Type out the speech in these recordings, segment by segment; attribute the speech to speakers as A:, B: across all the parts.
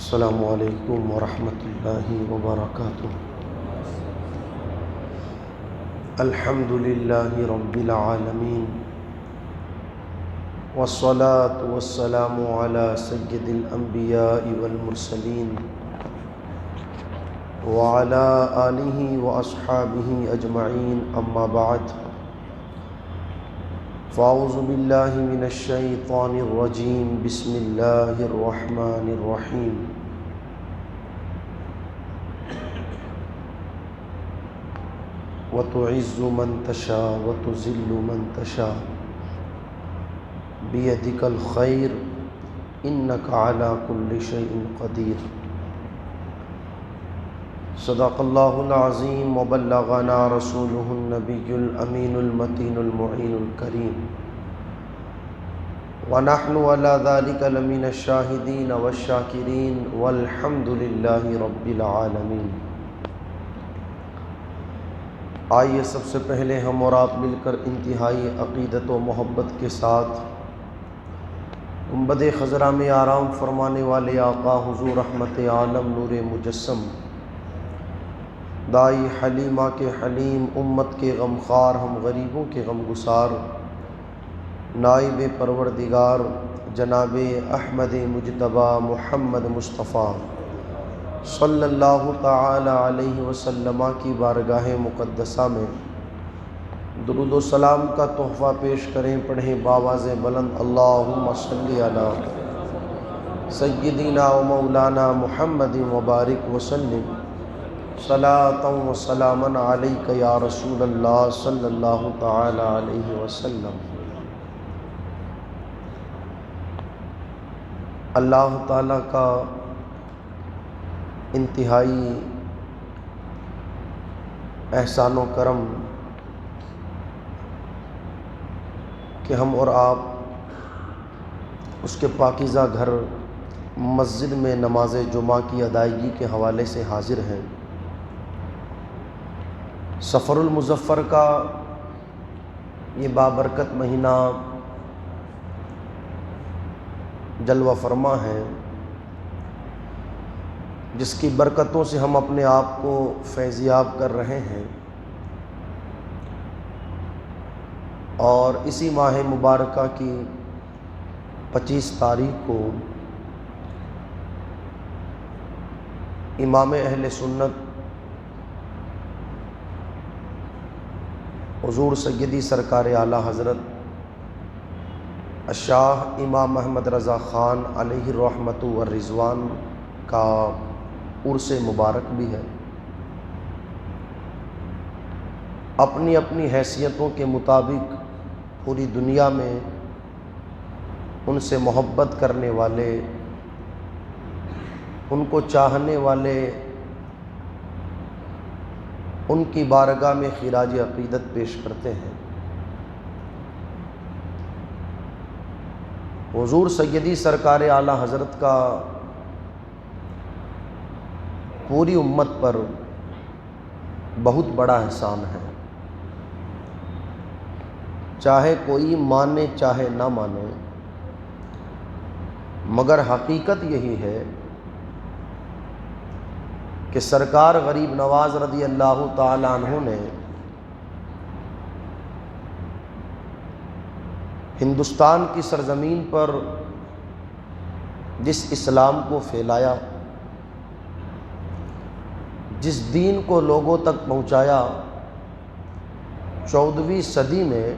A: السلام علیکم ورحمۃ اللہ وبرکاتہ۔ الحمد للہ رب العالمین والصلاة والسلام علی سید الانبیاء والمرسلین وعلی آلہ واصحابہ اجمعین، اما بعد فاعوذ باللہ من الشیطان الرجیم، بسم اللہ الرحمن الرحیم۔ وتعز من تشاء وتذل من تشاء بیدک الخیر انک علی کل شیء قدیر۔ صدق اللہ العظیم وبلغنا رسولہ النبی الامین المتین المعین الکریم، ونحن علی ذلک لمن الشاہدین والشاکرین، والحمد للہ رب العالمین۔ آئیے سب سے پہلے ہم اور آپ مل کر انتہائی عقیدت و محبت کے ساتھ گنبد خضرا میں آرام فرمانے والے آقا حضور رحمت عالم نور مجسم دائی حلیمہ کے حلیم، امت کے غمخوار، ہم غریبوں کے غم گسار، نائب پروردگار جناب احمد مجتبیٰ محمد مصطفیٰ صلی اللہ تعالی علیہ وسلم کی بارگاہ مقدسہ میں درود و سلام کا تحفہ پیش کریں۔ پڑھیں باواز بلند، اللہم صلی علی سیدنا و مولانا محمد وبارک وسلم، صلاۃ و سلاما علیک یا رسول اللہ صلی اللہ تعالی علیہ وسلم۔ اللہ تعالیٰ کا انتہائی احسان و کرم کہ ہم اور آپ اس کے پاکیزہ گھر مسجد میں نماز جمعہ کی ادائیگی کے حوالے سے حاضر ہیں۔ سفر المظفر کا یہ بابرکت مہینہ جلوہ فرما ہے، جس کی برکتوں سے ہم اپنے آپ کو فیضیاب کر رہے ہیں، اور اسی ماہ مبارکہ کی 25 تاریخ کو امام اہل سنت حضور سیدی سرکار اعلیٰ حضرت الشاہ امام محمد رضا خان علیہ الرحمۃ والرضوان کا عرس مبارک بھی ہے۔ اپنی اپنی حیثیتوں کے مطابق پوری دنیا میں ان سے محبت کرنے والے، ان کو چاہنے والے ان کی بارگاہ میں خراج عقیدت پیش کرتے ہیں۔ حضور سیدی سرکار اعلیٰ حضرت کا پوری امت پر بہت بڑا احسان ہے، چاہے کوئی مانے چاہے نہ مانے، مگر حقیقت یہی ہے کہ سرکار غریب نواز رضی اللہ تعالی عنہ نے ہندوستان کی سرزمین پر جس اسلام کو پھیلایا، جس دین کو لوگوں تک پہنچایا، 14ویں صدی میں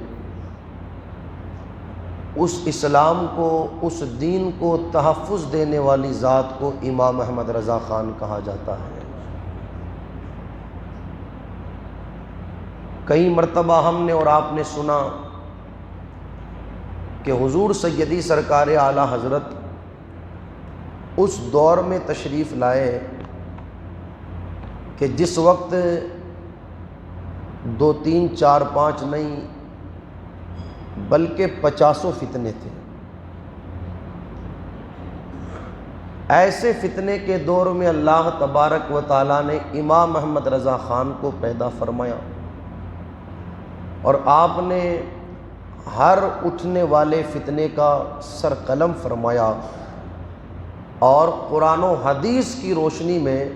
A: اس اسلام کو، اس دین کو تحفظ دینے والی ذات کو امام محمد رضا خان کہا جاتا ہے۔ کئی مرتبہ ہم نے اور آپ نے سنا کہ حضور سیدی سرکار اعلیٰ حضرت اس دور میں تشریف لائے کہ جس وقت 2 3 4 5 نہیں بلکہ 50 فتنے تھے۔ ایسے فتنے کے دور میں اللہ تبارک و تعالیٰ نے امام محمد رضا خان کو پیدا فرمایا، اور آپ نے ہر اٹھنے والے فتنے کا سر قلم فرمایا، اور قرآن و حدیث کی روشنی میں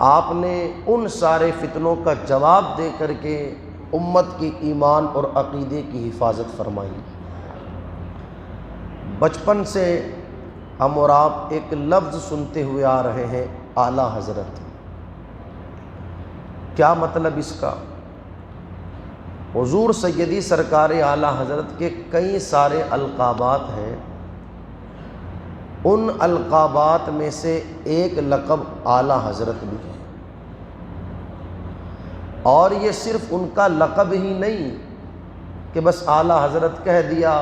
A: آپ نے ان سارے فتنوں کا جواب دے کر کے امت کی ایمان اور عقیدے کی حفاظت فرمائی۔ بچپن سے ہم اور آپ ایک لفظ سنتے ہوئے آ رہے ہیں، اعلیٰ حضرت۔ کیا مطلب اس کا؟ حضور سیدی سرکار اعلیٰ حضرت کے کئی سارے القابات ہیں، ان القابات میں سے ایک لقب اعلیٰ حضرت بھی ہے، اور یہ صرف ان کا لقب ہی نہیں کہ بس اعلیٰ حضرت کہہ دیا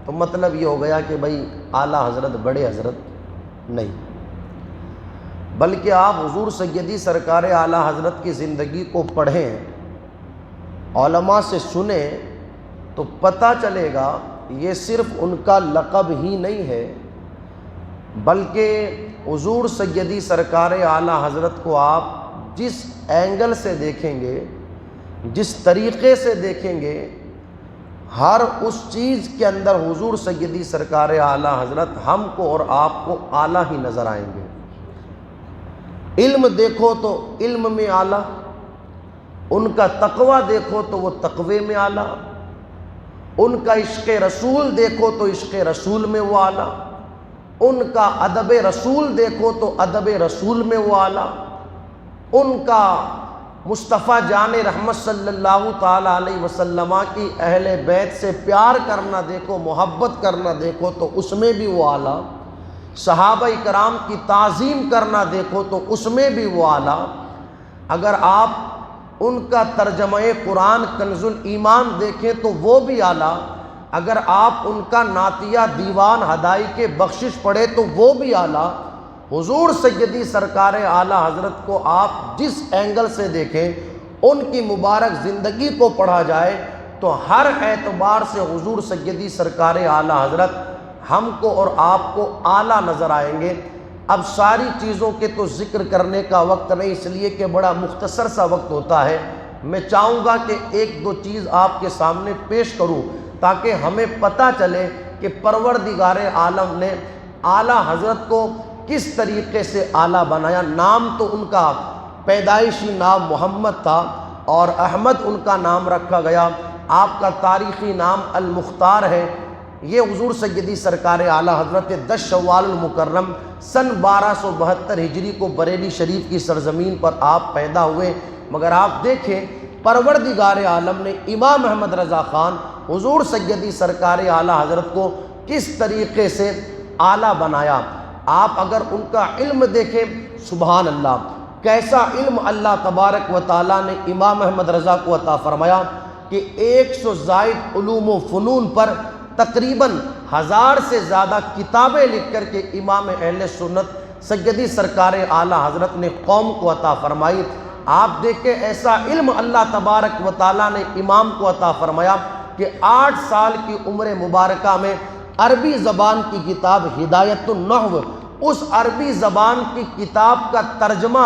A: تو مطلب یہ ہو گیا کہ بھئی اعلیٰ حضرت بڑے حضرت، نہیں، بلکہ آپ حضور سیدی سرکار اعلیٰ حضرت کی زندگی کو پڑھیں، علماء سے سنیں، تو پتہ چلے گا یہ صرف ان کا لقب ہی نہیں ہے، بلکہ حضور سیدی سرکار اعلیٰ حضرت کو آپ جس اینگل سے دیکھیں گے، جس طریقے سے دیکھیں گے، ہر اس چیز کے اندر حضور سیدی سرکار اعلیٰ حضرت ہم کو اور آپ کو اعلیٰ ہی نظر آئیں گے۔ علم دیکھو تو علم میں اعلیٰ، ان کا تقوی دیکھو تو وہ تقوی میں اعلیٰ، ان کا عشق رسول دیکھو تو عشق رسول میں وہ اعلیٰ، ان کا ادب رسول دیکھو تو ادب رسول میں وہ اعلیٰ، ان کا مصطفیٰ جان رحمت صلی اللہ تعالیٰ علیہ وسلم کی اہل بیت سے پیار کرنا دیکھو، محبت کرنا دیکھو تو اس میں بھی وہ اعلیٰ، صحابہ کرام کی تعظیم کرنا دیکھو تو اس میں بھی وہ اعلیٰ۔ اگر آپ ان کا ترجمہ قرآن کنز الایمان دیکھیں تو وہ بھی اعلیٰ، اگر آپ ان کا نعتیہ دیوان ہدایق بخشش پڑھیں تو وہ بھی اعلیٰ۔ حضور سیدی سرکار اعلیٰ حضرت کو آپ جس اینگل سے دیکھیں، ان کی مبارک زندگی کو پڑھا جائے تو ہر اعتبار سے حضور سیدی سرکار اعلیٰ حضرت ہم کو اور آپ کو اعلیٰ نظر آئیں گے۔ اب ساری چیزوں کے تو ذکر کرنے کا وقت نہیں، اس لیے کہ بڑا مختصر سا وقت ہوتا ہے۔ میں چاہوں گا کہ ایک دو چیز آپ کے سامنے پیش کروں تاکہ ہمیں پتہ چلے کہ پروردگار عالم نے اعلیٰ حضرت کو کس طریقے سے اعلیٰ بنایا۔ نام تو ان کا پیدائشی نام محمد تھا اور احمد ان کا نام رکھا گیا، آپ کا تاریخی نام المختار ہے۔ یہ حضور سیدی سرکار اعلیٰ حضرت 10 شوال المکرم سن 1272 ہجری کو بریلی شریف کی سرزمین پر آپ پیدا ہوئے، مگر آپ دیکھیں پروردگار عالم نے امام احمد رضا خان حضور سیدی سرکار اعلیٰ حضرت کو کس طریقے سے اعلیٰ بنایا۔ آپ اگر ان کا علم دیکھیں، سبحان اللہ، کیسا علم اللہ تبارک و تعالیٰ نے امام احمد رضا کو عطا فرمایا کہ 100 زائد علوم و فنون پر تقریباً 1000 سے زیادہ کتابیں لکھ کر کے امام اہل سنت سیدی سرکار اعلیٰ حضرت نے قوم کو عطا فرمائی۔ آپ دیکھیں ایسا علم اللہ تبارک و تعالیٰ نے امام کو عطا فرمایا کہ 8 سال کی عمر مبارکہ میں عربی زبان کی کتاب ہدایت النحو، اس عربی زبان کی کتاب کا ترجمہ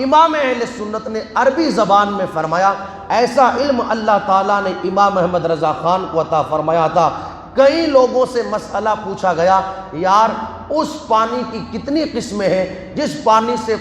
A: امام اہل سنت نے عربی زبان میں فرمایا۔ ایسا علم اللہ تعالیٰ نے امام احمد رضا خان کو عطا فرمایا تھا۔ کئی لوگوں سے مسئلہ پوچھا گیا، یار اس پانی کی کتنی قسمیں ہیں جس پانی سے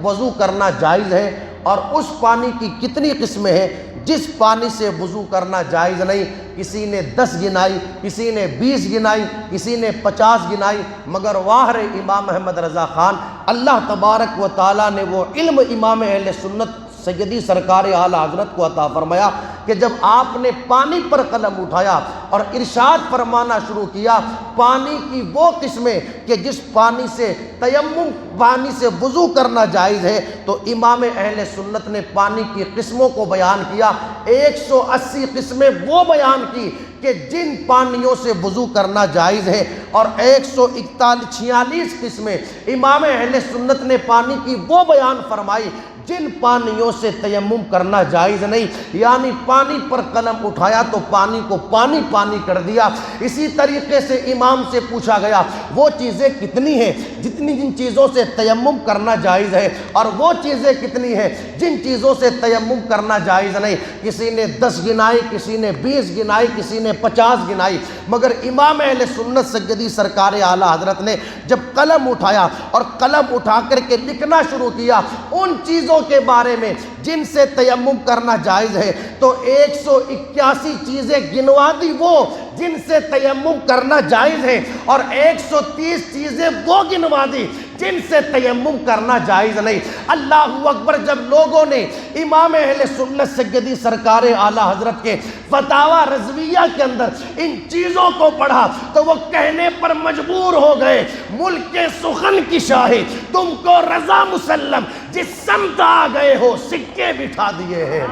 A: وضو کرنا جائز ہے، اور اس پانی کی کتنی قسمیں ہیں جس پانی سے وضو کرنا جائز نہیں؟ کسی نے 10 گنائی، کسی نے 20 گنائی، کسی نے 50 گنائی، مگر واہ امام احمد رضا خان، اللہ تبارک و تعالیٰ نے وہ علم امام اہل سنت سیدی سرکار اعلیٰ حضرت کو عطا فرمایا کہ جب آپ نے پانی پر قلم اٹھایا اور ارشاد فرمانا شروع کیا، پانی کی وہ قسمیں کہ جس پانی سے تیمم، پانی سے وضو کرنا جائز ہے، تو امام اہل سنت نے پانی کی قسموں کو بیان کیا۔ 180 قسمیں وہ بیان کی کہ جن پانیوں سے وضو کرنا جائز ہے، اور 146 قسمیں امام اہل سنت نے پانی کی وہ بیان فرمائی جن پانیوں سے تیمم کرنا جائز نہیں، یعنی پانی پر قلم اٹھایا تو پانی کو پانی پانی کر دیا۔ اسی طریقے سے امام سے پوچھا گیا وہ چیزیں کتنی ہیں جن چیزوں سے تیمم کرنا جائز ہے، اور وہ چیزیں کتنی ہیں جن چیزوں سے تیمم کرنا جائز نہیں۔ کسی نے 10 گنائی، کسی نے 20 گنائی، کسی نے 50 گنائی، مگر امام اہل سنت سیدی سرکار اعلیٰ حضرت نے جب قلم اٹھایا اور قلم اٹھا کر کے لکھنا شروع کیا ان چیزوں کے بارے میں جن سے تیمم کرنا جائز ہے، تو 181 چیزیں گنوا دی وہ جن سے تیمم کرنا جائز ہے، اور 130 چیزیں وہ گنوا دی جن سے تیمم کرنا جائز نہیں۔ اللہ اکبر! جب لوگوں نے امام اہل سنت سیدی سرکار اعلیٰ حضرت کے فتاوی رضویہ کے اندر ان چیزوں کو پڑھا تو وہ کہنے پر مجبور ہو گئے، ملک کے سخن کی شاہی، تم کو رضا مسلم، جس سمت آ گئے ہو سکے بٹھا دیے ہیں۔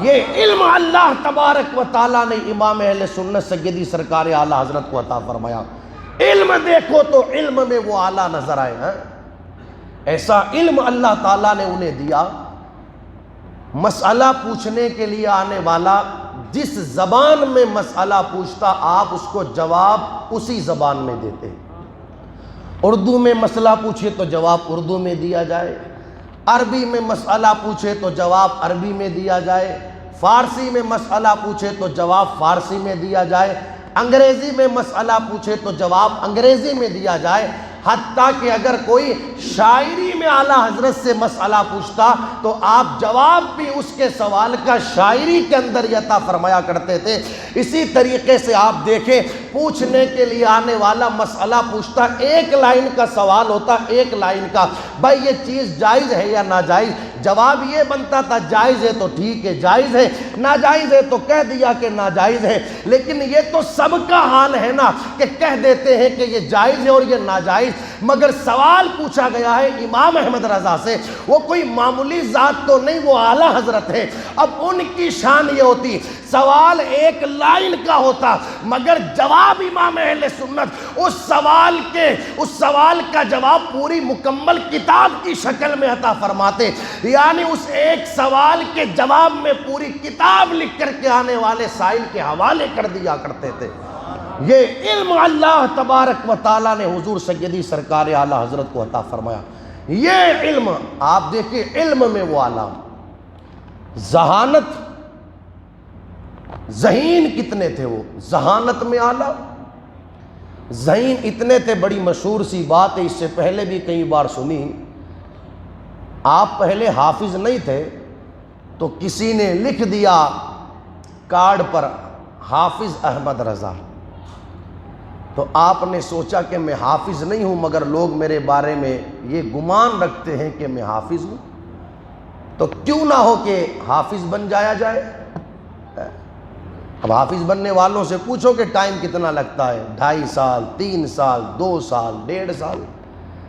A: یہ علم اللہ تبارک و تعالیٰ نے امام اہل سنت سیدی سرکار اعلیٰ حضرت کو عطا فرمایا۔ علم دیکھو تو علم میں وہ اعلیٰ نظر آئے ہیں، ایسا علم اللہ تعالیٰ نے انہیں دیا۔ مسئلہ پوچھنے کے لیے آنے والا جس زبان میں مسئلہ پوچھتا آپ اس کو جواب اسی زبان میں دیتے۔ اردو میں مسئلہ پوچھے تو جواب اردو میں دیا جائے، عربی میں مسئلہ پوچھے تو جواب عربی میں دیا جائے، فارسی میں مسئلہ پوچھے تو جواب فارسی میں دیا جائے، انگریزی میں مسئلہ پوچھے تو جواب انگریزی میں دیا جائے۔ حتیٰ کہ اگر کوئی شاعری میں اعلیٰ حضرت سے مسئلہ پوچھتا تو آپ جواب بھی اس کے سوال کا شاعری کے اندر عطا فرمایا کرتے تھے۔ اسی طریقے سے آپ دیکھیں پوچھنے کے لیے آنے والا مسئلہ پوچھتا، ایک لائن کا سوال ہوتا، ایک لائن کا، بھائی یہ چیز جائز ہے یا ناجائز؟ جواب یہ بنتا تھا جائز ہے تو ٹھیک ہے جائز ہے، ناجائز ہے تو کہہ دیا کہ ناجائز ہے۔ لیکن یہ تو سب کا حال ہے نا کہ کہہ دیتے ہیں کہ یہ جائز ہے اور یہ ناجائز، مگر سوال پوچھا گیا ہے امام احمد رضا سے، وہ کوئی معمولی ذات تو نہیں، وہ اعلیٰ حضرت ہے۔ اب ان کی شان یہ ہوتی سوال ایک لائن کا ہوتا مگر جواب امام اہل سنت اس سوال کا جواب پوری مکمل کتاب کی شکل میں عطا فرماتے، یعنی اس ایک سوال کے جواب میں پوری کتاب لکھ کر کے آنے والے سائل کے حوالے کر دیا کرتے تھے۔ یہ علم اللہ تبارک و تعالیٰ نے حضور سیدی سرکار اعلیٰ حضرت کو عطا فرمایا۔ یہ علم آپ دیکھیں، علم میں وہ اعلیٰ، ذہانت، ذہین کتنے تھے وہ، ذہانت میں اعلیٰ، ذہین اتنے تھے۔ بڑی مشہور سی بات ہے، اس سے پہلے بھی کئی بار سنی۔ آپ پہلے حافظ نہیں تھے تو کسی نے لکھ دیا کارڈ پر حافظ احمد رضا، تو آپ نے سوچا کہ میں حافظ نہیں ہوں مگر لوگ میرے بارے میں یہ گمان رکھتے ہیں کہ میں حافظ ہوں، تو کیوں نہ ہو کہ حافظ بن جایا جائے۔ اب حافظ بننے والوں سے پوچھو کہ ٹائم کتنا لگتا ہے، 2.5 سال، 3 سال، 2 سال، 1.5 سال،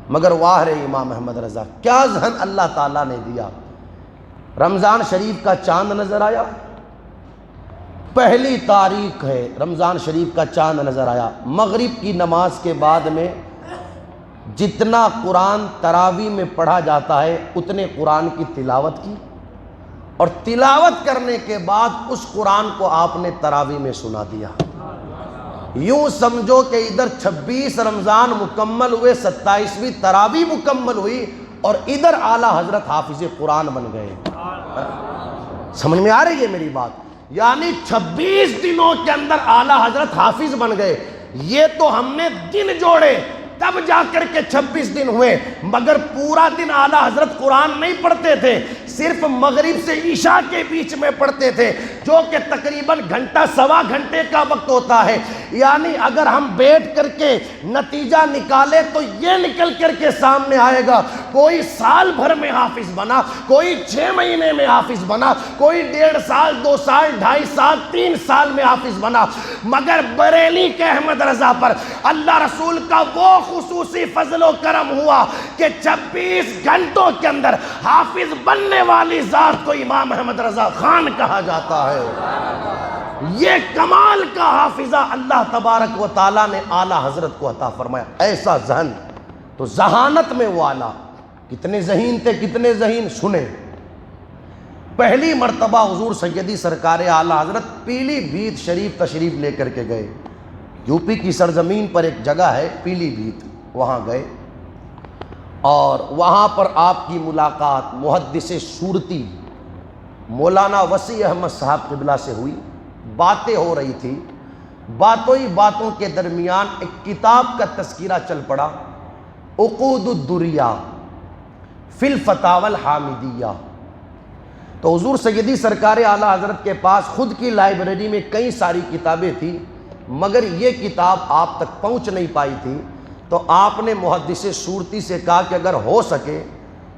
A: مگر واہ رے امام احمد رضا، کیا ذہن اللہ تعالیٰ نے دیا۔ رمضان شریف کا چاند نظر آیا، پہلی تاریخ ہے، رمضان شریف کا چاند نظر آیا، مغرب کی نماز کے بعد میں جتنا قرآن تراویح میں پڑھا جاتا ہے اتنے قرآن کی تلاوت کی، اور تلاوت کرنے کے بعد اس قرآن کو آپ نے تراویح میں سنا دیا۔ یوں سمجھو کہ ادھر 26 رمضان مکمل ہوئے، 27ویں تراویح مکمل ہوئی، اور ادھر اعلیٰ حضرت حافظ قرآن بن گئے۔ سمجھ میں آ رہی ہے میری بات؟ یعنی 26 دنوں کے اندر اعلیٰ حضرت حافظ بن گئے۔ یہ تو ہم نے دن جوڑے تب جا کر کے 26 دن ہوئے، مگر پورا دن اعلیٰ حضرت قرآن نہیں پڑھتے تھے، صرف مغرب سے عشاء کے بیچ میں پڑھتے تھے، جو کہ تقریباً گھنٹہ سوا گھنٹے کا وقت ہوتا ہے۔ یعنی اگر ہم بیٹھ کر کے نتیجہ نکالے تو یہ نکل کر کے سامنے آئے گا، کوئی سال بھر میں حافظ بنا، کوئی 6 مہینے میں حافظ بنا، کوئی 1.5 سال، 2 سال، 2.5 سال، 3 سال میں حافظ بنا، مگر بریلی کے احمد رضا پر اللہ رسول کا وہ خصوصی فضل و کرم ہوا کہ 26 گھنٹوں کے اندر حافظ بننے والی ذات کو امام احمد رضا خان کہا جاتا ہے۔ یہ کمال کا حافظہ اللہ تبارک و تعالیٰ نے اعلیٰ حضرت کو عطا فرمایا، ایسا ذہن۔ تو ذہانت میں وہ اعلیٰ، کتنے ذہین تھے، کتنے ذہین، سنیں پہلی مرتبہ حضور سیدی سرکار اعلیٰ حضرت پیلی بھیت شریف تشریف لے کر کے گئے۔ یو پی کی سرزمین پر ایک جگہ ہے پیلی بھیت، وہاں گئے اور وہاں پر آپ کی ملاقات محدث صورتی مولانا وسیع احمد صاحب قبلہ سے ہوئی۔ باتیں ہو رہی تھی، باتوں ہی باتوں کے درمیان ایک کتاب کا تذکرہ چل پڑا، عقود الدریہ فی الفتاوی الحامدیہ۔ تو حضور سیدی سرکار اعلیٰ حضرت کے پاس خود کی لائبریری میں کئی ساری کتابیں تھیں، مگر یہ کتاب آپ تک پہنچ نہیں پائی تھی۔ تو آپ نے محدث صورتی سے کہا کہ اگر ہو سکے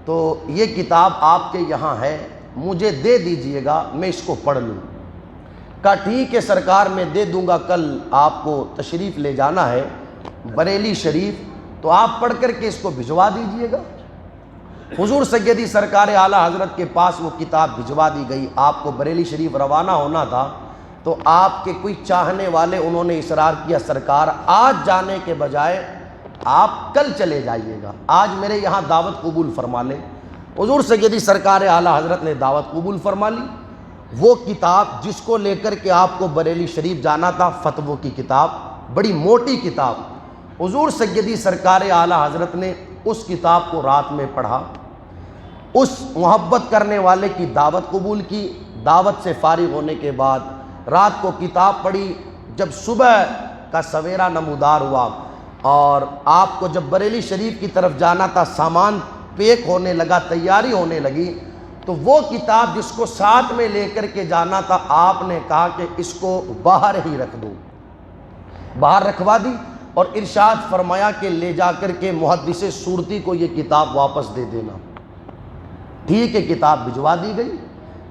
A: تو یہ کتاب آپ کے یہاں ہے، مجھے دے دیجئے گا، میں اس کو پڑھ لوں۔ کہا ٹھیک ہے سرکار، میں دے دوں گا، کل آپ کو تشریف لے جانا ہے بریلی شریف، تو آپ پڑھ کر کے اس کو بھجوا دیجئے گا۔ حضور سیدی سرکار اعلیٰ حضرت کے پاس وہ کتاب بھجوا دی گئی۔ آپ کو بریلی شریف روانہ ہونا تھا، تو آپ کے کوئی چاہنے والے انہوں نے اصرار کیا سرکار آج جانے کے بجائے آپ کل چلے جائیے گا، آج میرے یہاں دعوت قبول فرما لیں۔ حضور سیدی سرکار اعلیٰ حضرت نے دعوت قبول فرما لی۔ وہ کتاب جس کو لے کر کے آپ کو بریلی شریف جانا تھا، فتووں کی کتاب، بڑی موٹی کتاب، حضور سیدی سرکار اعلیٰ حضرت نے اس کتاب کو رات میں پڑھا، اس محبت کرنے والے کی دعوت قبول کی۔ دعوت سے فارغ ہونے کے بعد رات کو کتاب پڑھی۔ جب صبح کا سویرا نمودار ہوا اور آپ کو جب بریلی شریف کی طرف جانا تھا، سامان پیک ہونے لگا، تیاری ہونے لگی، تو وہ کتاب جس کو ساتھ میں لے کر کے جانا تھا، آپ نے کہا کہ اس کو باہر ہی رکھ دو، باہر رکھوا دی اور ارشاد فرمایا کہ لے جا کر کے محدث صورتی کو یہ کتاب واپس دے دینا۔ ٹھیک ہے، کتاب بھجوا دی گئی۔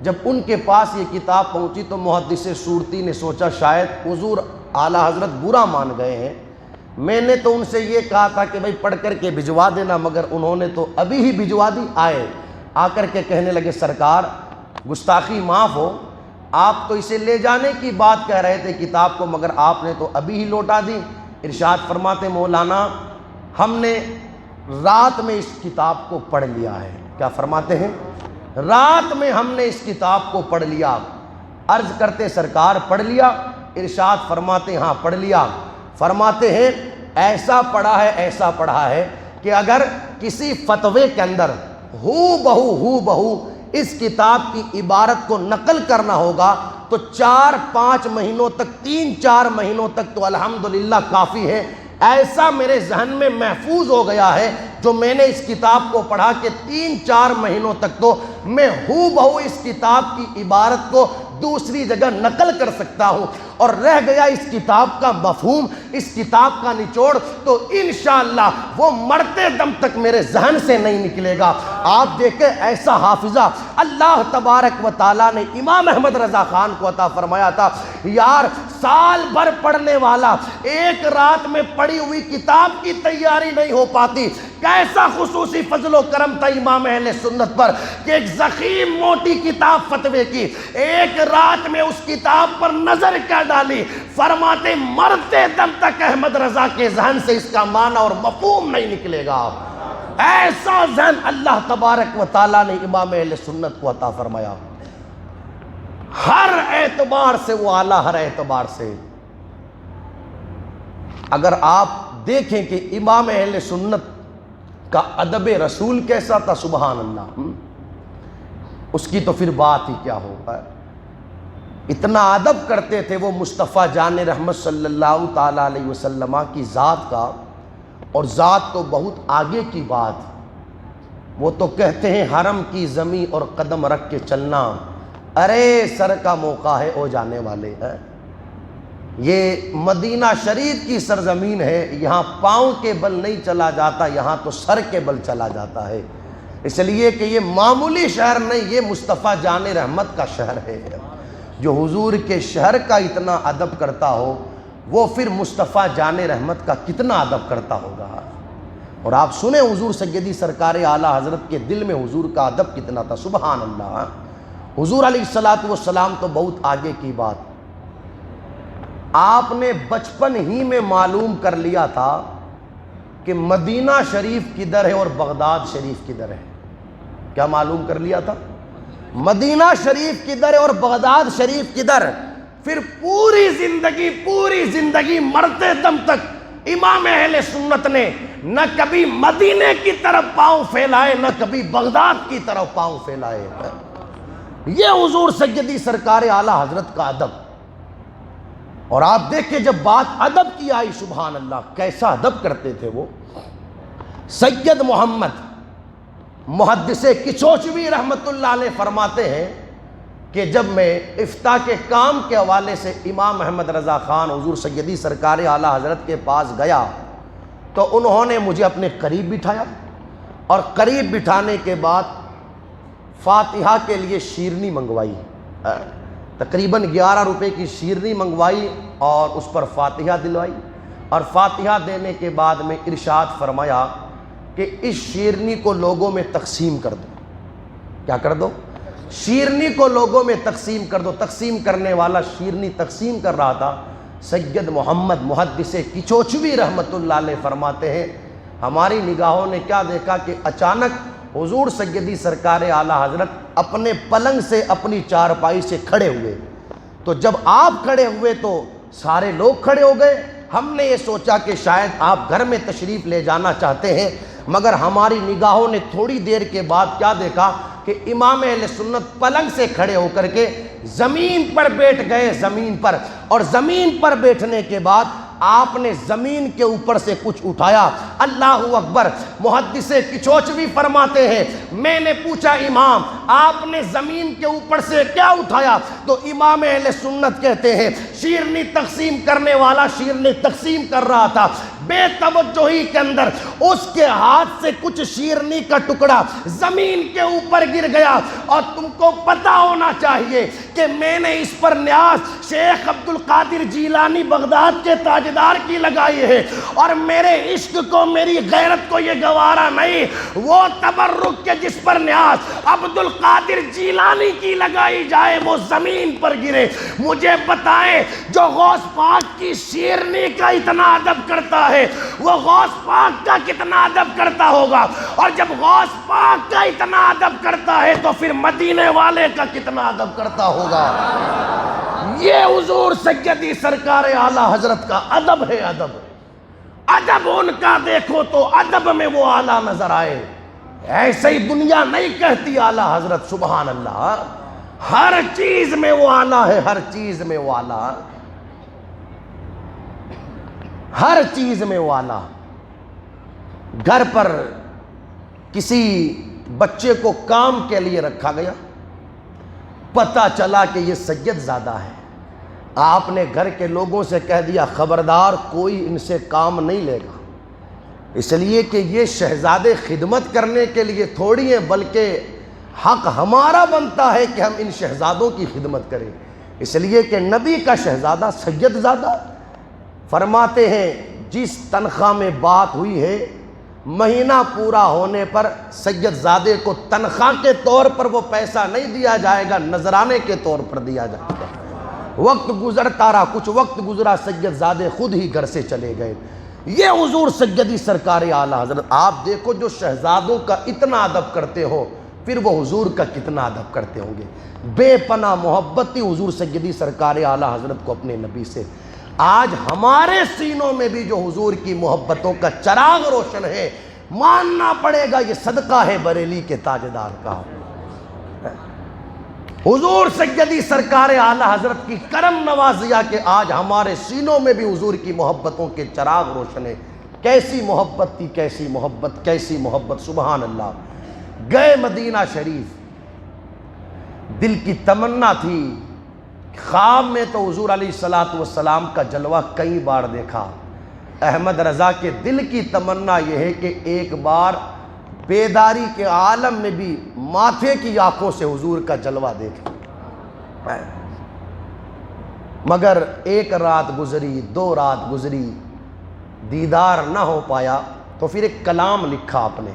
A: جب ان کے پاس یہ کتاب پہنچی تو محدث صورتی نے سوچا شاید حضور اعلیٰ حضرت برا مان گئے ہیں، میں نے تو ان سے یہ کہا تھا کہ بھائی پڑھ کر کے بھجوا دینا، مگر انہوں نے تو ابھی ہی بھجوا دی۔ آئے آ کر کے کہنے لگے سرکار گستاخی معاف ہو، آپ تو اسے لے جانے کی بات کہہ رہے تھے کتاب کو، مگر آپ نے تو ابھی ہی لوٹا دی۔ ارشاد فرماتے مولانا ہم نے رات میں اس کتاب کو پڑھ لیا ہے۔ کیا فرماتے ہیں؟ رات میں ہم نے اس کتاب کو پڑھ لیا۔ عرض کرتے سرکار پڑھ لیا؟ ارشاد فرماتے ہاں پڑھ لیا۔ فرماتے ہیں ایسا پڑھا ہے، ایسا پڑھا ہے کہ اگر کسی فتوے کے اندر ہو بہو اس کتاب کی عبارت کو نقل کرنا ہوگا تو 4-5 مہینوں تک، 3-4 مہینوں تک تو الحمدللہ کافی ہے۔ ایسا میرے ذہن میں محفوظ ہو گیا ہے جو میں نے اس کتاب کو پڑھا کہ 3-4 مہینوں تک تو میں بہو اس کتاب کی عبارت کو دوسری جگہ نقل کر سکتا ہوں، اور رہ گیا اس کتاب کا مفہوم، اس کتاب کا نچوڑ، تو انشاءاللہ وہ مرتے دم تک میرے ذہن سے نہیں نکلے گا۔ آپ دیکھیں ایسا حافظہ اللہ تبارک و تعالیٰ نے امام احمد رضا خان کو عطا فرمایا تھا۔ یار سال بھر پڑھنے والا ایک رات میں پڑھی ہوئی کتاب کی تیاری نہیں ہو پاتی، کیسا خصوصی فضل و کرم تھا امام اہل سنت پر کہ ایک ضخیم موٹی کتاب فتوے کی ایک رات میں اس کتاب پر نظر کیا ڈالی۔ فرماتے مرتے دم تک احمد رضا کے ذہن سے اس کا معنی اور مفہوم نہیں نکلے گا۔ ایسا ذہن اللہ تبارک و تعالیٰ نے امام اہل سنت کو عطا فرمایا، ہر اعتبار سے وہ اعلیٰ، ہر اعتبار سے۔ اگر آپ دیکھیں کہ امام اہل سنت کا ادب رسول کیسا تھا، سبحان اللہ، اس کی تو پھر بات ہی کیا ہوگا۔ اتنا ادب کرتے تھے وہ مصطفیٰ جان رحمت صلی اللہ تعالیٰ علیہ وسلم کی ذات کا، اور ذات تو بہت آگے کی بات۔ وہ تو کہتے ہیں حرم کی زمین اور قدم رکھ کے چلنا، ارے سر کا موقع ہے او جانے والے ہیں۔ یہ مدینہ شریف کی سرزمین ہے، یہاں پاؤں کے بل نہیں چلا جاتا، یہاں تو سر کے بل چلا جاتا ہے، اس لیے کہ یہ معمولی شہر نہیں، یہ مصطفیٰ جان رحمت کا شہر ہے۔ جو حضور کے شہر کا اتنا ادب کرتا ہو، وہ پھر مصطفیٰ جان رحمت کا کتنا ادب کرتا ہوگا۔ اور آپ سنیں حضور سیدی سرکار اعلیٰ حضرت کے دل میں حضور کا ادب کتنا تھا، سبحان اللہ۔ حضور علیہ الصلوۃ والسلام تو بہت آگے کی بات، آپ نے بچپن ہی میں معلوم کر لیا تھا کہ مدینہ شریف کدھر ہے اور بغداد شریف کدھر ہے۔ کیا معلوم کر لیا تھا؟ مدینہ شریف کدھر اور بغداد شریف کدھر؟ پھر پوری زندگی مرتے دم تک امام اہل سنت نے نہ کبھی مدینے کی طرف پاؤں پھیلائے نہ کبھی بغداد کی طرف پاؤں پھیلائے۔ یہ حضور سیدی سرکار اعلیٰ حضرت کا ادب۔ اور آپ دیکھیں جب بات ادب کی آئی، سبحان اللہ کیسا ادب کرتے تھے وہ۔ سید محمد محدث کچوچوی رحمت اللہ علیہ فرماتے ہیں کہ جب میں افتاء کے کام کے حوالے سے امام احمد رضا خان حضور سیدی سرکار اعلیٰ حضرت کے پاس گیا تو انہوں نے مجھے اپنے قریب بٹھایا، اور قریب بٹھانے کے بعد فاتحہ کے لیے شیرنی منگوائی، تقریباً 11 روپے کی شیرنی منگوائی اور اس پر فاتحہ دلوائی، اور فاتحہ دینے کے بعد میں ارشاد فرمایا کہ اس شیرنی کو لوگوں میں تقسیم کر دو۔ کیا کر دو؟ شیرنی کو لوگوں میں تقسیم کر دو۔ تقسیم کرنے والا شیرنی تقسیم کر رہا تھا سید محمد محدث کچوچوی رحمت اللہ علیہ فرماتے ہیں ہماری نگاہوں نے کیا دیکھا کہ اچانک حضور سیدی سرکار اعلیٰ حضرت اپنے پلنگ سے اپنی چارپائی سے کھڑے ہوئے، تو جب آپ کھڑے ہوئے تو سارے لوگ کھڑے ہو گئے۔ ہم نے یہ سوچا کہ شاید آپ گھر میں تشریف لے جانا چاہتے ہیں، مگر ہماری نگاہوں نے تھوڑی دیر کے بعد کیا دیکھا کہ امام اہل سنت پلنگ سے کھڑے ہو کر کے زمین پر بیٹھ گئے، زمین پر، اور زمین پر بیٹھنے کے بعد آپ نے زمین کے اوپر سے کچھ اٹھایا۔ اللہ اکبر۔ محدث کچوچوی فرماتے ہیں میں نے پوچھا امام آپ نے زمین کے اوپر سے کیا اٹھایا؟ تو امام اہل سنت کہتے ہیں شیرنی تقسیم کرنے والا شیرنی تقسیم کر رہا تھا، بے توجہی کے اندر اس کے ہاتھ سے کچھ شیرنی کا ٹکڑا زمین کے اوپر گر گیا، اور تم کو پتہ ہونا چاہیے کہ میں نے اس پر نیاز شیخ عبد القادر جیلانی بغداد کے تاجدار کی لگائی ہے، اور میرے عشق کو میری غیرت کو یہ گوارا نہیں وہ تبرک کے جس پر نیاز عبد القادر جیلانی کی لگائی جائے وہ زمین پر گرے۔ مجھے بتائیں جو غوث پاک کی شیرنی کا اتنا ادب کرتا ہے وہ غوث پاک کا کتنا ادب کرتا ہوگا، اور جب غوث پاک کا اتنا ادب کرتا ہے تو پھر مدینے والے کا کتنا ادب کرتا ہوگا۔ یہ حضور سیدی سرکار اعلیٰ حضرت کا ادب ہے۔ ادب ان کا دیکھو تو ادب میں وہ اعلیٰ نظر آئے۔ ایسے ہی دنیا نہیں کہتی اعلیٰ حضرت، سبحان اللہ، ہر چیز میں وہ اعلیٰ ہے، ہر چیز میں وہ اعلیٰ، ہر چیز میں وہ اعلیٰ۔ گھر پر کسی بچے کو کام کے لیے رکھا گیا، پتہ چلا کہ یہ سید زادہ ہے، آپ نے گھر کے لوگوں سے کہہ دیا خبردار کوئی ان سے کام نہیں لے گا، اس لیے کہ یہ شہزادے خدمت کرنے کے لیے تھوڑی ہیں، بلکہ حق ہمارا بنتا ہے کہ ہم ان شہزادوں کی خدمت کریں، اس لیے کہ نبی کا شہزادہ سید زادہ۔ فرماتے ہیں جس تنخواہ میں بات ہوئی ہے مہینہ پورا ہونے پر سید زادے کو تنخواہ کے طور پر وہ پیسہ نہیں دیا جائے گا، نذرانے کے طور پر دیا جائے گا۔ وقت گزرتا رہا، کچھ وقت گزرا، سید زادے خود ہی گھر سے چلے گئے۔ یہ حضور سیدی سرکار اعلیٰ حضرت، آپ دیکھو جو شہزادوں کا اتنا ادب کرتے ہو پھر وہ حضور کا کتنا ادب کرتے ہوں گے۔ بے پناہ محبت تھی حضور سیدی سرکار اعلیٰ حضرت کو اپنے نبی سے۔ آج ہمارے سینوں میں بھی جو حضور کی محبتوں کا چراغ روشن ہے، ماننا پڑے گا یہ صدقہ ہے بریلی کے تاجدار کا۔ حضور سیدی سرکار اعلیٰ حضرت کی کرم نوازیہ کہ آج ہمارے سینوں میں بھی حضور کی محبتوں کے چراغ روشن ہے۔ کیسی محبت تھی، کیسی محبت، کیسی محبت، سبحان اللہ۔ گئے مدینہ شریف، دل کی تمنا تھی، خواب میں تو حضور علیہ السلام کا جلوہ کئی بار دیکھا۔ احمد رضا کے دل کی تمنا یہ ہے کہ ایک بار بیداری کے عالم میں بھی ماتھے کی آنکھوں سے حضور کا جلوہ دیکھیں، مگر ایک رات گزری، 2 رات گزری، دیدار نہ ہو پایا، تو پھر ایک کلام لکھا آپ نے،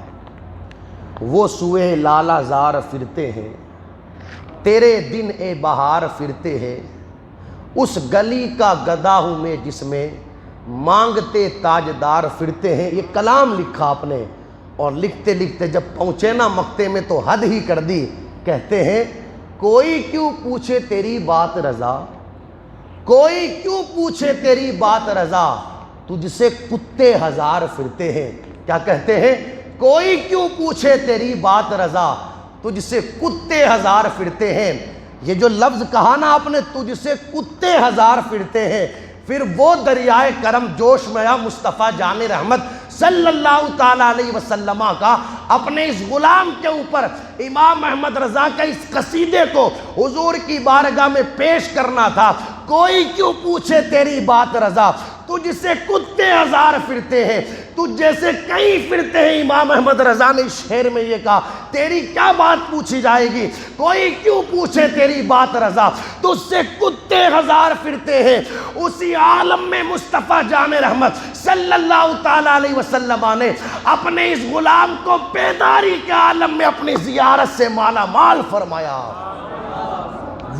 A: وہ سوئے لالا زار پھرتے ہیں، تیرے دن اے بہار پھرتے ہیں، اس گلی کا گدا ہوں میں جس میں مانگتے تاجدار پھرتے ہیں۔ یہ کلام لکھا آپ نے، اور لکھتے لکھتے جب پہنچے نا مقطع میں تو حد ہی کر دی، کہتے ہیں کوئی کیوں پوچھے تیری بات رضا، کوئی کیوں پوچھے تیری بات رضا، تجھ سے کتے ہزار پھرتے ہیں۔ کیا کہتے ہیں؟ کوئی کیوں پوچھے تیری بات رضا، تجھ سے کتے ہزار پھرتے ہیں۔ یہ جو لفظ کہا نا آپ نے، تجھ سے کتے ہزار پھرتے ہیں، پھر وہ دریائے کرم جوش میں مصطفیٰ جان رحمت صلی اللہ تعالیٰ علیہ وسلم کا اپنے اس غلام کے اوپر امام احمد رضا کا اس قصیدے کو حضور کی بارگاہ میں پیش کرنا تھا۔ کوئی کیوں پوچھے تیری بات رضا، تجھ سے کتے ہزار پھرتے ہیں، تجھ جیسے کئی پھرتے ہیں۔ امام احمد رضا نے اس شعر میں یہ کہا، تیری کیا بات پوچھی جائے گی، کوئی کیوں پوچھے تیری بات رضا، تجھ سے کتے ہزار پھرتے ہیں۔ اسی عالم میں مصطفیٰ جان رحمت صلی اللہ تعالیٰ علیہ وسلم نے اپنے اس غلام کو بیداری کے عالم میں اپنی زیارت سے مالا مال فرمایا۔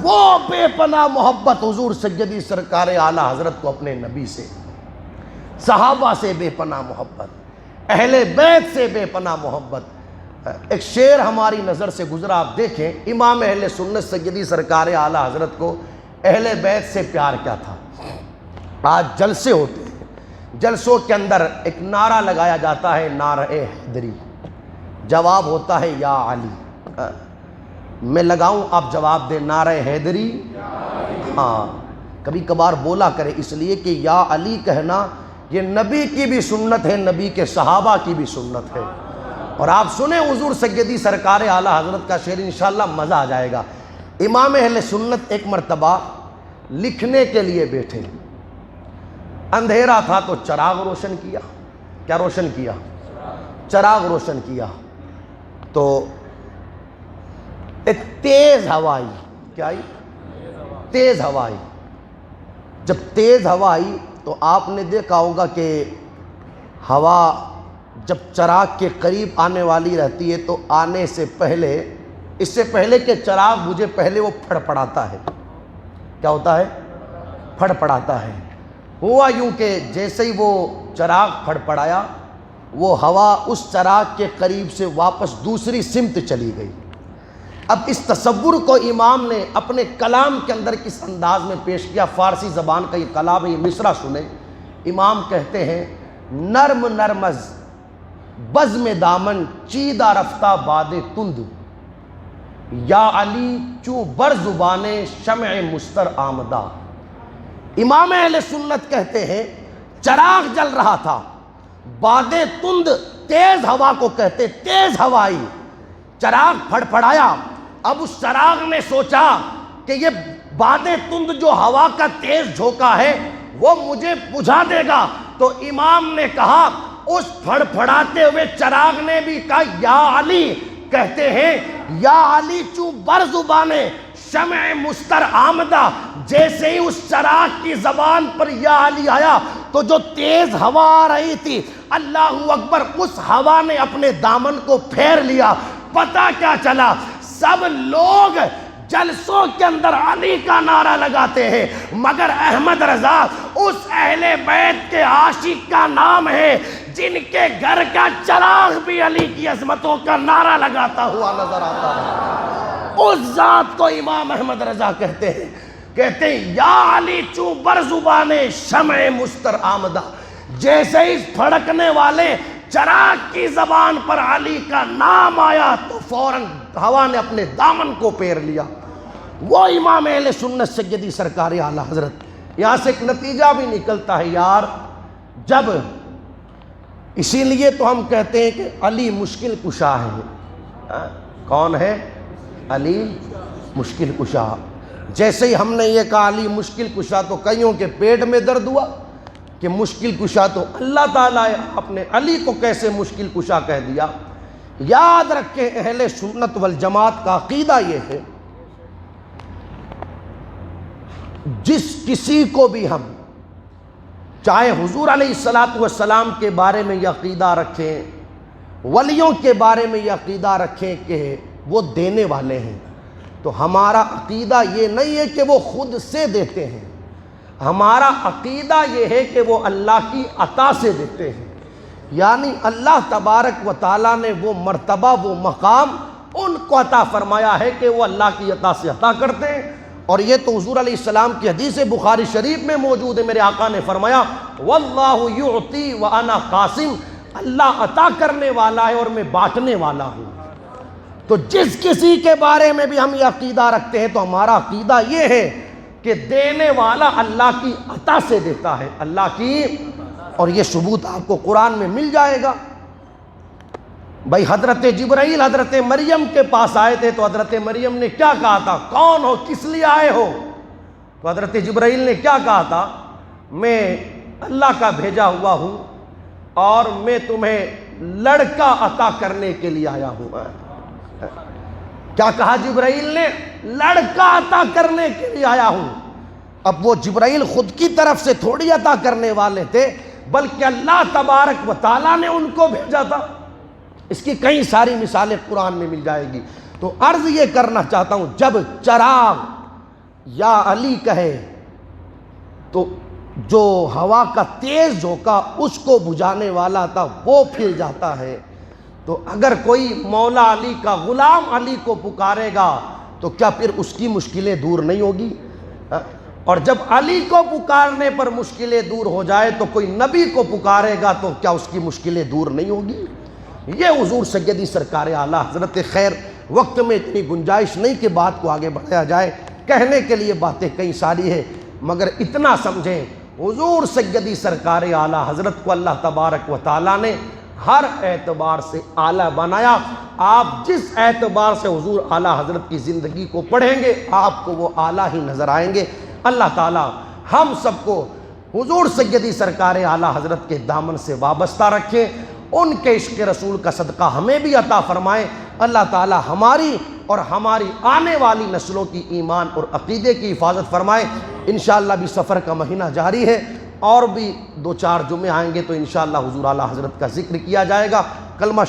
A: وہ بے پناہ محبت حضور سیدی سرکار اعلیٰ حضرت کو اپنے نبی سے، صحابہ سے بے پناہ محبت، اہل بیت سے بے پناہ محبت۔ ایک شعر ہماری نظر سے گزرا، آپ دیکھیں امام اہل سنت سیدی سرکار اعلیٰ حضرت کو اہل بیت سے پیار کیا تھا۔ آج جلسے ہوتے ہیں، جلسوں کے اندر ایک نعرہ لگایا جاتا ہے، نعرہ حیدری، جواب ہوتا ہے یا علی۔ میں لگاؤں آپ جواب دیں، نعرہ حیدری؟ ہاں، کبھی کبھار بولا کرے، اس لیے کہ یا علی کہنا یہ نبی کی بھی سنت ہے، نبی کے صحابہ کی بھی سنت ہے۔ اور آپ سنیں حضور سیدی سرکار اعلیٰ حضرت کا شعر، انشاءاللہ مزہ آ جائے گا۔ امام اہل سنت ایک مرتبہ لکھنے کے لیے بیٹھے، اندھیرا تھا تو چراغ روشن کیا۔ کیا روشن کیا؟ چراغ روشن کیا تو ایک تیز ہوا آئی۔ کیا آئی؟ تیز ہوا آئی۔ جب تیز ہوا آئی تو آپ نے دیکھا ہوگا کہ ہوا جب چراغ کے قریب آنے والی رہتی ہے تو آنے سے پہلے، اس سے پہلے کہ چراغ بجھے پہلے وہ پھڑ پڑاتا ہے۔ کیا ہوتا ہے؟ پھڑ پڑاتا ہے۔ ہوا یوں کہ جیسے ہی وہ چراغ پھڑ پڑایا، وہ ہوا اس چراغ کے قریب سے واپس دوسری سمت چلی گئی۔ اب اس تصور کو امام نے اپنے کلام کے اندر کس انداز میں پیش کیا، فارسی زبان کا یہ کلام ہے، یہ مصرع سنیں۔ امام کہتے ہیں، نرم نرمز بزم دامن چیدہ رفتہ باد تند، یا علی چوں بر زبان شمع مستر آمدہ۔ امام اہل سنت کہتے ہیں چراغ جل رہا تھا، باد تند تیز ہوا کو کہتے، تیز ہوا آئی، چراغ پھڑ پڑایا۔ اب اس چراغ نے سوچا کہ یہ باد تند جو ہوا کا تیز جھونکا ہے وہ مجھے بجھا دے گا، تو امام نے کہا، اس پھڑ پھڑاتے ہوئے چراغ نے بھی کہا یا علی۔ کہتے ہیں یا علی چوں بر زبانے شمع مستر آمدہ، جیسے ہی اس چراغ کی زبان پر یا علی آیا تو جو تیز ہوا آ رہی تھی، اللہ اکبر، اس ہوا نے اپنے دامن کو پھیر لیا۔ پتہ کیا چلا؟ سب لوگ جلسوں کے اندر علی کا نعرہ لگاتے ہیں، مگر احمد رضا اس اہل بیت کے عاشق کا نام ہے جن کے گھر کا چراغ بھی علی کی عظمتوں کا نعرہ لگاتا ہوا نظر آتا ہے۔ اس ذات کو امام احمد رضا کہتے ہیں یا علی چوں بر زبان شمع مستر آمدہ، جیسے ہی پھڑکنے والے چراغ کی زبان پر علی کا نام آیا تو فوراً ہوا نے اپنے دامن کو پیر لیا۔ وہ امام اہل سنت سیدی سرکار اعلیٰ حضرت۔ یہاں سے ایک نتیجہ بھی نکلتا ہے یار، جب اسی لیے تو ہم کہتے ہیں کہ علی مشکل کشا ہے۔ کون ہے؟ علی مشکل کشا۔ جیسے ہی ہم نے یہ کہا علی مشکل کشا تو کئیوں کے پیٹ میں درد ہوا کہ مشکل کشا تو اللہ تعالیٰ ہے، اپنے علی کو کیسے مشکل کشا کہہ دیا۔ یاد رکھیں اہل سنت والجماعت کا عقیدہ یہ ہے، جس کسی کو بھی ہم چاہے حضور علیہ السلام کے بارے میں یہ عقیدہ رکھیں، ولیوں کے بارے میں یہ عقیدہ رکھیں کہ وہ دینے والے ہیں، تو ہمارا عقیدہ یہ نہیں ہے کہ وہ خود سے دیتے ہیں، ہمارا عقیدہ یہ ہے کہ وہ اللہ کی عطا سے دیتے ہیں۔ یعنی اللہ تبارک و تعالیٰ نے وہ مرتبہ، وہ مقام ان کو عطا فرمایا ہے کہ وہ اللہ کی عطا سے عطا کرتے ہیں۔ اور یہ تو حضور علیہ السلام کی حدیث بخاری شریف میں موجود ہے، میرے آقا نے فرمایا واللہ یعطی وانا قاسم، اللہ عطا کرنے والا ہے اور میں بانٹنے والا ہوں۔ تو جس کسی کے بارے میں بھی ہم یہ عقیدہ رکھتے ہیں تو ہمارا عقیدہ یہ ہے کہ دینے والا اللہ کی عطا سے دیتا ہے، اللہ کی، اور یہ ثبوت آپ کو قرآن میں مل جائے گا۔ بھائی حضرت جبرائیل حضرت مریم کے پاس آئے تھے تو حضرت مریم نے کیا کہا تھا؟ کون ہو، کس لیے آئے ہو؟ تو حضرت جبرائیل نے کیا کہا تھا؟ میں اللہ کا بھیجا ہوا ہوں اور میں تمہیں لڑکا عطا کرنے کے لیے آیا ہوں۔ کیا کہا جبرائیل نے؟ لڑکا عطا کرنے کے لیے آیا ہوں۔ اب وہ جبرائیل خود کی طرف سے تھوڑی عطا کرنے والے تھے، بلکہ اللہ تبارک و تعالیٰ نے ان کو بھیجا تھا۔ اس کی کئی ساری مثالیں قرآن میں مل جائے گی۔ تو عرض یہ کرنا چاہتا ہوں، جب چراغ یا علی کہے تو جو ہوا کا تیز جھونکا اس کو بجھانے والا تھا وہ پھر جاتا ہے۔ تو اگر کوئی مولا علی کا غلام علی کو پکارے گا تو کیا پھر اس کی مشکلیں دور نہیں ہوگی؟ اور جب علی کو پکارنے پر مشکلیں دور ہو جائے تو کوئی نبی کو پکارے گا تو کیا اس کی مشکلیں دور نہیں ہوگی؟ یہ حضور سیدی سرکار اعلیٰ حضرت، خیر وقت میں اتنی گنجائش نہیں کہ بات کو آگے بڑھایا جائے، کہنے کے لیے باتیں کئی ساری ہیں، مگر اتنا سمجھیں حضور سیدی سرکار اعلیٰ حضرت کو اللہ تبارک و تعالیٰ نے ہر اعتبار سے اعلیٰ بنایا۔ آپ جس اعتبار سے حضور اعلیٰ حضرت کی زندگی کو پڑھیں گے آپ کو وہ اعلیٰ ہی نظر آئیں گے۔ اللہ تعالیٰ ہم سب کو حضور سیدی سرکار اعلیٰ حضرت کے دامن سے وابستہ رکھیں، ان کے عشق رسول کا صدقہ ہمیں بھی عطا فرمائے۔ اللہ تعالیٰ ہماری اور ہماری آنے والی نسلوں کی ایمان اور عقیدے کی حفاظت فرمائے۔ انشاءاللہ بھی سفر کا مہینہ جاری ہے، اور بھی 2-4 جمعے آئیں گے تو انشاءاللہ حضور اعلیٰ حضرت کا ذکر کیا جائے گا۔ کلمہ